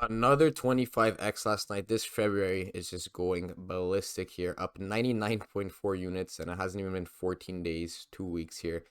Another 25x last night. This February is just going ballistic here, up 99.4 units, and it hasn't even been 14 days, 2 weeks here.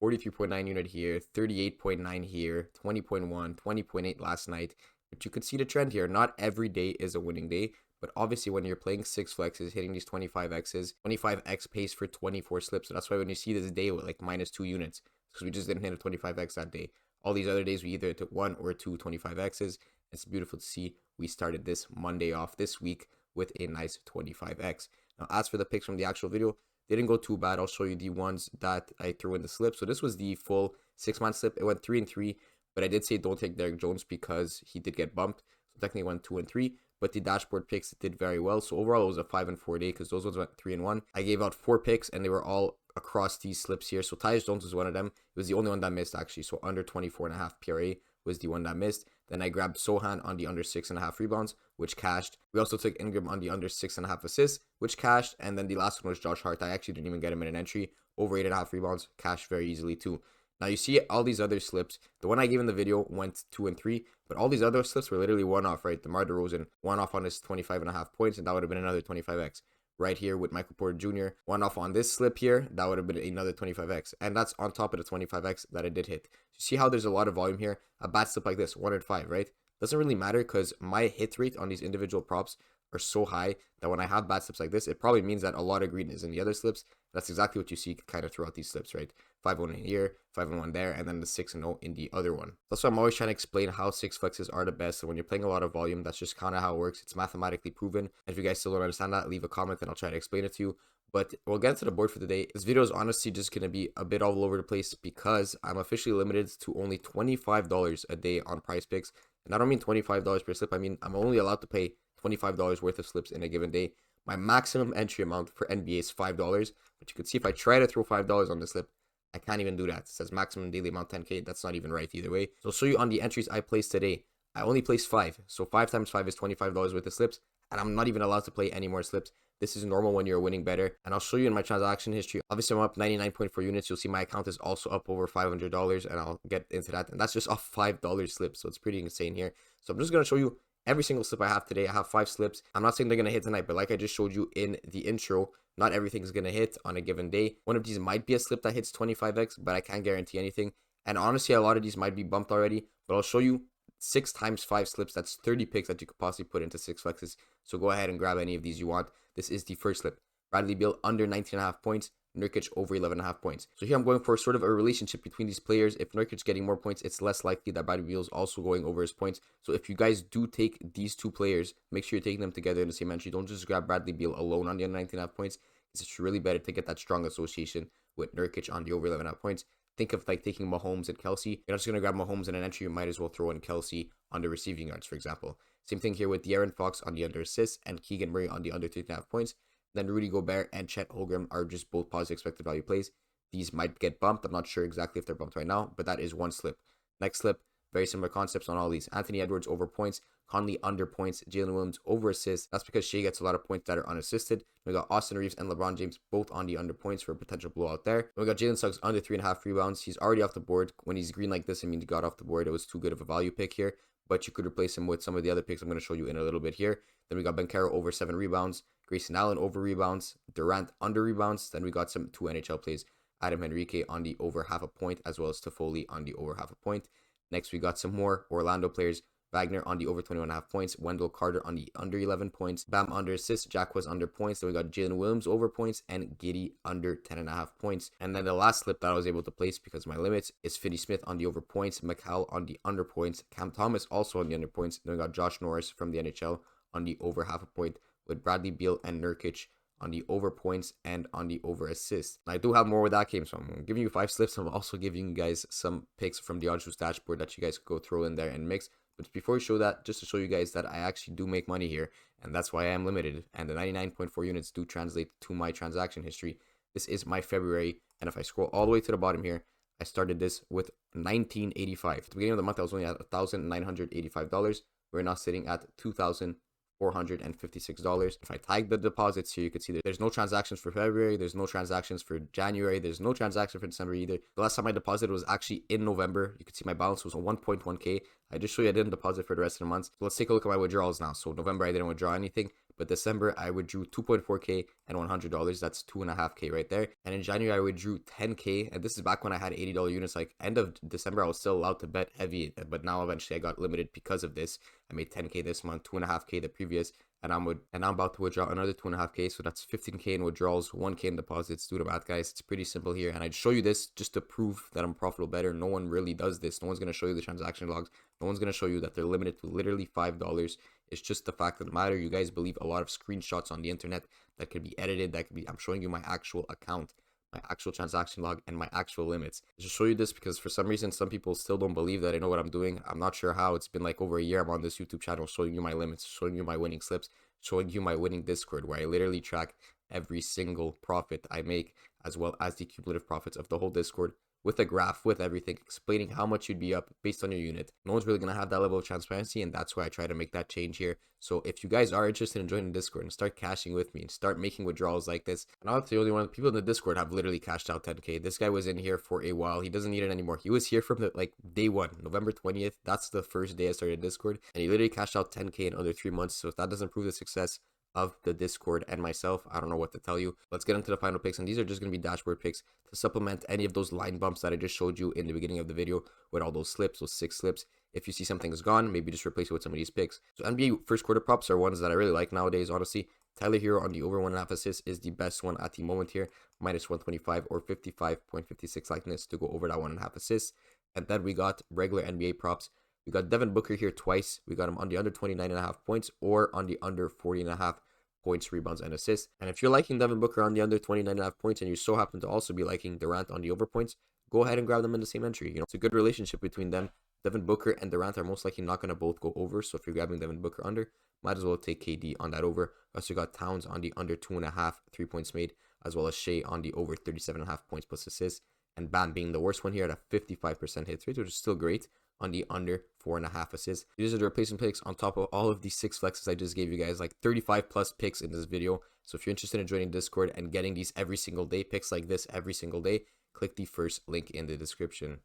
43.9 unit here, 38.9 here, 20.1, 20.8 last night. But you could see the trend here. Not every day is a winning day, but obviously when you're playing six flexes, hitting these 25x's, 25x pace for 24 slips. So that's why when you see this day with like -2 units, because we just didn't hit a 25x that day. All these other days we either hit one or two 25x's. It's beautiful to see we started this Monday off this week with a nice 25x. Now, as for the picks from the actual video, they didn't go too bad. I'll show you the ones that I threw in the slip. So this was the full 6-man slip. It went 3 and 3, but I did say don't take Derek Jones because he did get bumped. So technically went 2 and 3, but the dashboard picks did very well. So overall, it was a 5 and 4 day because those ones went 3 and 1. I gave out 4 picks and they were all across these slips here. So Tyus Jones was one of them. It was the only one that missed actually. So under 24.5 PRA was the one that missed. Then I grabbed Sohan on the under 6.5 rebounds, which cashed. We also took Ingram on the under 6.5 assists, which cashed. And then the last one was Josh Hart. I actually didn't even get him in an entry. Over 8.5 rebounds, cashed very easily too. Now you see all these other slips. The one I gave in the video went 2 and 3, but all these other slips were literally one off, right? DeMar DeRozan, one off on his 25.5 points, and that would have been another 25x. Right here with Michael Porter Jr. One off on this slip here, that would have been another 25x. And that's on top of the 25x that I did hit. You see how there's a lot of volume here? A bad slip like this, 1 and 5, right? Doesn't really matter because my hit rate on these individual props are so high that when I have bad slips like this, it probably means that a lot of green is in the other slips. That's exactly what you see kind of throughout these slips, right? 5-1 here, 5-1 there, and then the 6-0 in the other one. That's why I'm always trying to explain how six flexes are the best. And when you're playing a lot of volume, that's just kind of how it works. It's mathematically proven. And if you guys still don't understand that, leave a comment and I'll try to explain it to you. But we'll get into the board for today. This video is honestly just going to be a bit all over the place because I'm officially limited to only $25 a day on Prizepicks. And I don't mean $25 per slip. I mean, I'm only allowed to pay $25 worth of slips in a given day. My maximum entry amount for NBA is $5. But you can see if I try to throw $5 on the slip, I can't even do that. It says maximum daily amount 10K. That's not even right either way. So I'll show you on the entries I placed today. I only placed 5. So 5 times 5 is $25 worth of slips. And I'm not even allowed to play any more slips. This is normal when you're winning better. And I'll show you in my transaction history. Obviously, I'm up 99.4 units. You'll see my account is also up over $500. And I'll get into that. And that's just off $5 slips. So it's pretty insane here. So I'm just going to show you every single slip I have today. I have 5 slips. I'm not saying they're going to hit tonight. But like I just showed you in the intro, not everything's going to hit on a given day. One of these might be a slip that hits 25x. But I can't guarantee anything. And honestly, a lot of these might be bumped already. But I'll show you 6 times 5 slips. That's 30 picks that you could possibly put into 6 flexes. So go ahead and grab any of these you want. This is the first slip. Bradley Beal under 19.5 points. Nurkic over 11.5 points. So here I'm going for sort of a relationship between these players. If Nurkic's getting more points, it's less likely that Bradley Beal is also going over his points. So if you guys do take these two players, make sure you're taking them together in the same entry. Don't just grab Bradley Beal alone on the under 19.5 points. It's really better to get that strong association with Nurkic on the over 11.5 points. Think of like taking Mahomes and Kelsey. You're not just going to grab Mahomes in an entry. You might as well throw in Kelsey on the receiving yards, for example. Same thing here with De'Aaron Fox on the under assists and Keegan Murray on the under 3.5 points. Then Rudy Gobert and Chet Holmgren are just both positive expected value plays. These might get bumped. I'm not sure exactly if they're bumped right now, but that is one slip. Next slip, very similar concepts on all these. Anthony Edwards over points, Conley under points, Jalen Williams over assists. That's because Shea gets a lot of points that are unassisted. We got Austin Reeves and LeBron James both on the under points for a potential blowout there. We got Jalen Suggs under 3.5 rebounds. He's already off the board. When he's green like this, it means he got off the board. It was too good of a value pick here, but you could replace him with some of the other picks I'm going to show you in a little bit here. Then we got Bencaro over 7 rebounds, Grayson Allen over rebounds, Durant under rebounds. Then we got some 2 NHL plays. Adam Henrique on the over 0.5 point, as well as Toffoli on the over 0.5 point. Next, we got some more Orlando players. Wagner on the over 21.5 points. Wendell Carter on the under 11 points. Bam under assists. Jack was under points. Then we got Jalen Williams over points and Giddey under 10.5 points. And then the last slip that I was able to place because of my limits is Finney Smith on the over points. McCall on the under points. Cam Thomas also on the under points. Then we got Josh Norris from the NHL on the over 0.5 point with Bradley Beal and Nurkic on the over points and on the over assists. I do have more where that came from. I'm giving you 5 slips. I'm also giving you guys some picks from the OddsJuice dashboard that you guys could go throw in there and mix. But before we show that, just to show you guys that I actually do make money here, and that's why I am limited, and the 99.4 units do translate to my transaction history. This is my February, and if I scroll all the way to the bottom here, I started this with $19.85. At the beginning of the month, I was only at $1,985. We're now sitting at $2,400. $456. If I tag the deposits here, you can see that there's no transactions for February, there's no transactions for January, there's no transaction for December either. The last time I deposited was actually in November. You can see my balance was 1.1k. I just show you I didn't deposit for the rest of the months. So let's take a look at my withdrawals now. So November I didn't withdraw anything, but December I withdrew 2.4k and $100. That's 2.5k right there. And in January I withdrew 10k, and this is back when I had $80 units. Like end of December I was still allowed to bet heavy, but now eventually I got limited because of this. I made 10k this month, 2.5k the previous, and I'm about to withdraw another 2.5k, so that's 15k in withdrawals, 1k in deposits. Do the math, guys. It's pretty simple here, and I'd show you this just to prove that I'm profitable better. No one really does this. No one's going to show you the transaction logs. No one's going to show you that they're limited to literally $5. It's just the fact of the matter. You guys believe a lot of screenshots on the internet that could be edited. That could be, I'm showing you my actual account, my actual transaction log, and my actual limits. I just show you this because for some reason some people still don't believe that I know what I'm doing. I'm not sure how. It's been like over a year I'm on this YouTube channel showing you my limits, showing you my winning slips, showing you my winning Discord, where I literally track every single profit I make, as well as the cumulative profits of the whole Discord, with a graph, with everything, explaining how much you'd be up based on your unit. No one's really going to have that level of transparency, and that's why I try to make that change here. So if you guys are interested in joining Discord and start cashing with me and start making withdrawals like this, and I'm not the only one. People in the Discord have literally cashed out 10k. This guy was in here for a while. He doesn't need it anymore. He was here from the day one, November 20th. That's the first day I started Discord, and he literally cashed out 10k in under 3 months. So if that doesn't prove the success of the Discord and myself, I don't know what to tell you. Let's get into the final picks, and these are just going to be dashboard picks to supplement any of those line bumps that I just showed you in the beginning of the video with all those slips, those 6 slips. If you see something is gone, maybe just replace it with some of these picks. So NBA first quarter props are ones that I really like nowadays, honestly. Tyler Hero on the over 1.5 assists is the best one at the moment here, minus 125 or 55.56 likeness to go over that 1.5 assists. And then we got regular NBA props. We got Devin Booker here twice. We got him on the under 29.5 points or on the under 40.5 points, rebounds, and assists. And if you're liking Devin Booker on the under 29.5 points and you so happen to also be liking Durant on the over points, go ahead and grab them in the same entry. You know, it's a good relationship between them. Devin Booker and Durant are most likely not going to both go over. So if you're grabbing Devin Booker under, might as well take KD on that over. Also got Towns on the under 2.5 3 points made, as well as Shea on the over 37.5 points plus assists. And Bam being the worst one here at a 55% hit rate, which is still great, on the under 4.5 assists. These are the replacement picks on top of all of these 6 flexes I just gave you guys, like 35 plus picks in this video. So if you're interested in joining Discord and getting these every single day, picks like this every single day, click the first link in the description.